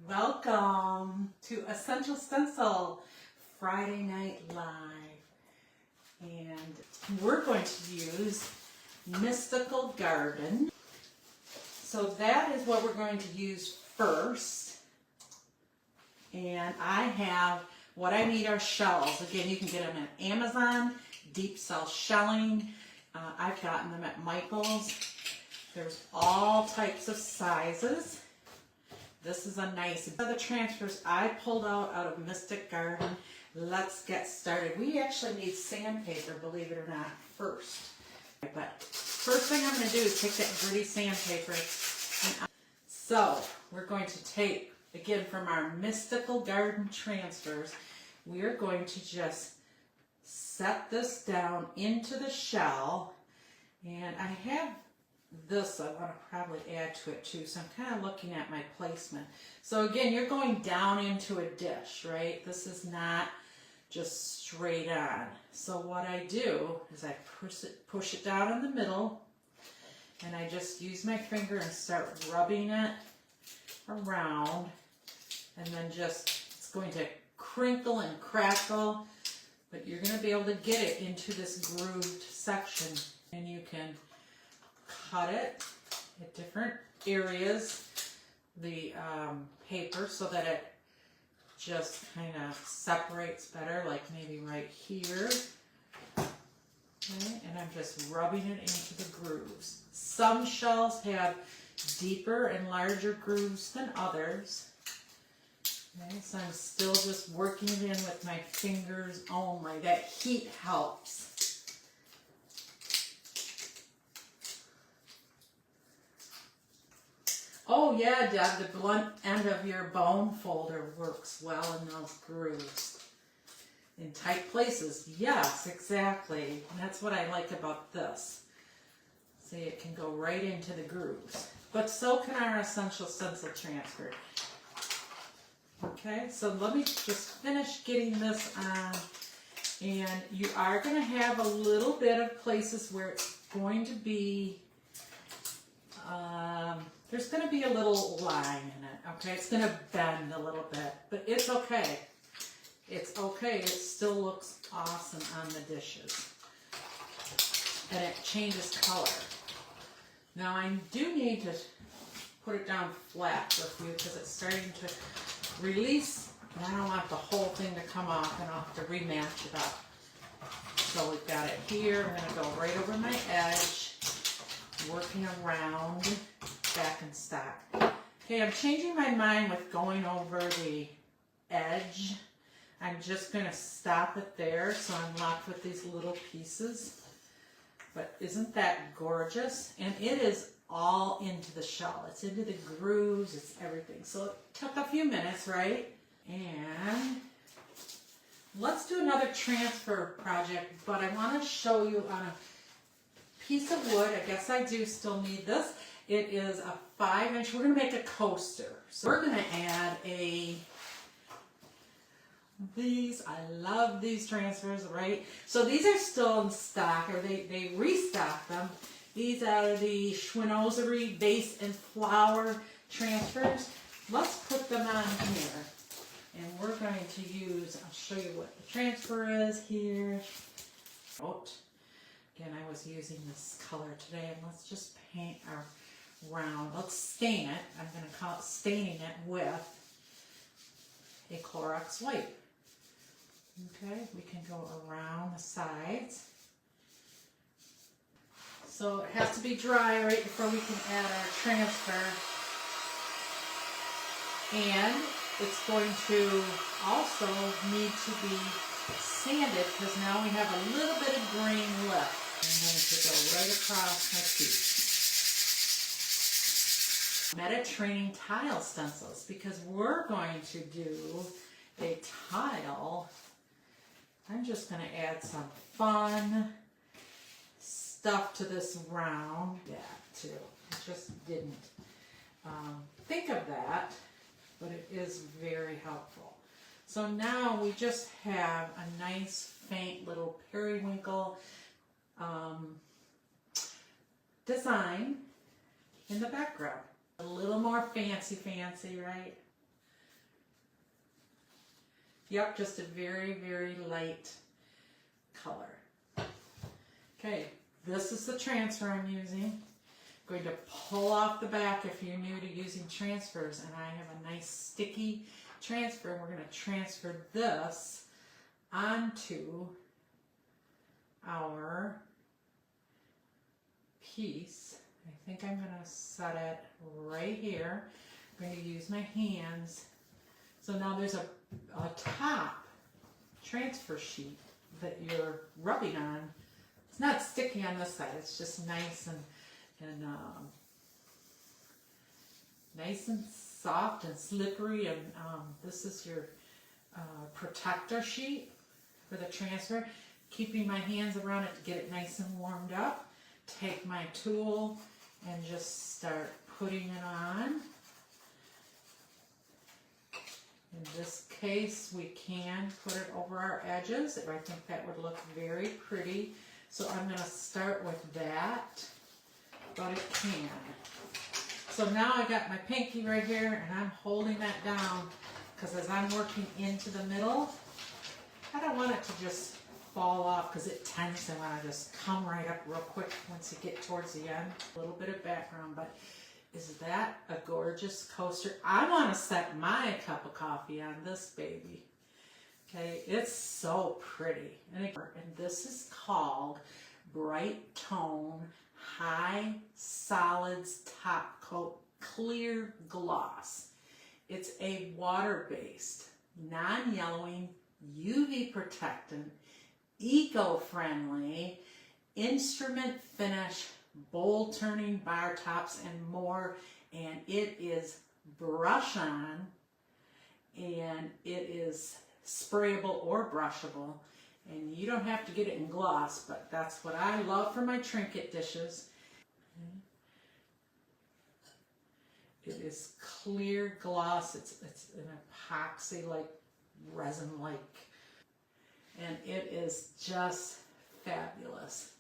Welcome to Essential Stencil Friday Night Live, and we're going to use Mystical Garden. So that is what we're going to use first, and I have what I need are shells. Again, you can get them at Amazon, deep cell shelling. I've gotten them at Michael's. There's all types of sizes. This is a nice, the transfers I pulled out of Mystic Garden. Let's get started. We actually need sandpaper, believe it or not, first. But first thing I'm going to do is take that gritty sandpaper. So we're going to take, again, from our Mystical Garden transfers, we are going to just set this down into the shell. And I have this I want to probably add to it too, so I'm kind of looking at my placement. So again, you're going down into a dish, right? This is not just straight on. So what I do is I push it down in the middle, and I just use my finger and start rubbing it around, and then it's going to crinkle and crackle, but you're going to be able to get it into this grooved section, and you can cut it at different areas, the paper, so that it just kind of separates better, like maybe right here. Okay, and I'm just rubbing it into the grooves. Some shells have deeper and larger grooves than others. Okay, so I'm still just working it in with my fingers only. That heat helps. Oh yeah, Deb, the blunt end of your bone folder works well in those grooves. In tight places, yes, exactly. And that's what I like about this. See, it can go right into the grooves. But so can our Essential Stencil transfer. Okay, so let me just finish getting this on. And you are going to have a little bit of places where it's going to be there's going to be a little line in it, okay? It's going to bend a little bit, but it's okay. It's okay. It still looks awesome on the dishes. And it changes color. Now, I do need to put it down flat for you because it's starting to release, and I don't want the whole thing to come off, and I'll have to rematch it up. So we've got it here. I'm going to go right over my edge, working around, back in stock. Okay, I'm changing my mind with going over the edge. I'm just going to stop it there, so I'm left with these little pieces. But isn't that gorgeous? And it is all into the shell. It's into the grooves, it's everything. So it took a few minutes, right? And let's do another transfer project, but I want to show you on a piece of wood. I guess I do still need this. It is a 5-inch. We're going to make a coaster. So we're going to add these. I love these transfers, right? So these are still in stock, or they restock them. These are the Chinoiserie Vase and Flower transfers. Let's put them on here. And we're going to use, I'll show you what the transfer is here. Again, I was using this color today, and let's just paint our round. Let's stain it. I'm going to call it staining it with a Clorox Wipe. Okay, we can go around the sides. So it has to be dry right before we can add our transfer. And it's going to also need to be sanded because now we have a little bit of green left. I'm going to go right across my piece. Mediterranean tile stencils, because we're going to do a tile. I'm just going to add some fun stuff to this round. That too. I just didn't think of that, but it is very helpful. So now we just have a nice faint little periwinkle design in the background. A little more fancy, right? Yep, just a very, very light color. Okay, this is the transfer I'm using. I'm going to pull off the back if you're new to using transfers, and I have a nice sticky transfer, and we're going to transfer this onto our piece. I think I'm going to set it right here. I'm going to use my hands. So now there's a top transfer sheet that you're rubbing on. It's not sticky on this side. It's just nice and nice and soft and slippery. And this is your protector sheet for the transfer. Keeping my hands around it to get it nice and warmed up. Take my tool and just start putting it on. In this case, we can put it over our edges. I think that would look very pretty. So I'm going to start with that, but it can. So now I got my pinky right here, and I'm holding that down because as I'm working into the middle, I don't want it to just fall off because it tends to want to just come right up real quick once you get towards the end. A little bit of background, but is that a gorgeous coaster? I want to set my cup of coffee on this baby. Okay, it's so pretty. And this is called Bright Tone High Solids Top Coat Clear Gloss. It's a water-based, non-yellowing, UV protectant, eco-friendly, instrument finish, bowl turning bar tops and more, and it is brush on, and it is sprayable or brushable, and you don't have to get it in gloss, but that's what I love for my Trinket dishes. It is clear gloss. It's an epoxy like resin like, and it is just fabulous.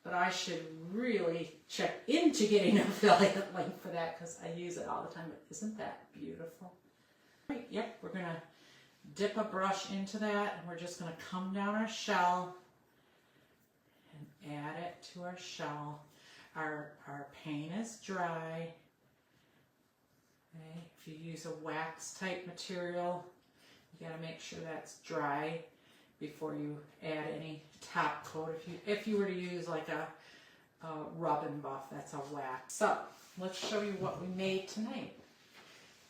But I should really check into getting an affiliate link for that because I use it all the time. But isn't that beautiful? Right, yep, we're going to dip a brush into that, and we're just going to come down our shell and add it to our shell. Our paint is dry. Okay. If you use a wax type material, you got to make sure that's dry before you add any top coat. If you were to use like a rub and buff, that's a wax. So let's show you what we made tonight.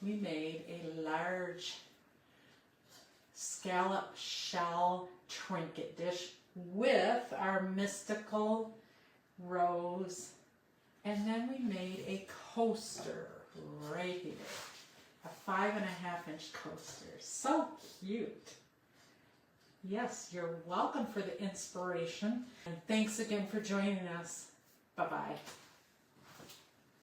We made a large scallop shell trinket dish with our mystical rose, and then we made a coaster right here, a 5.5-inch coaster. So cute. Yes, you're welcome for the inspiration. And thanks again for joining us. Bye-bye.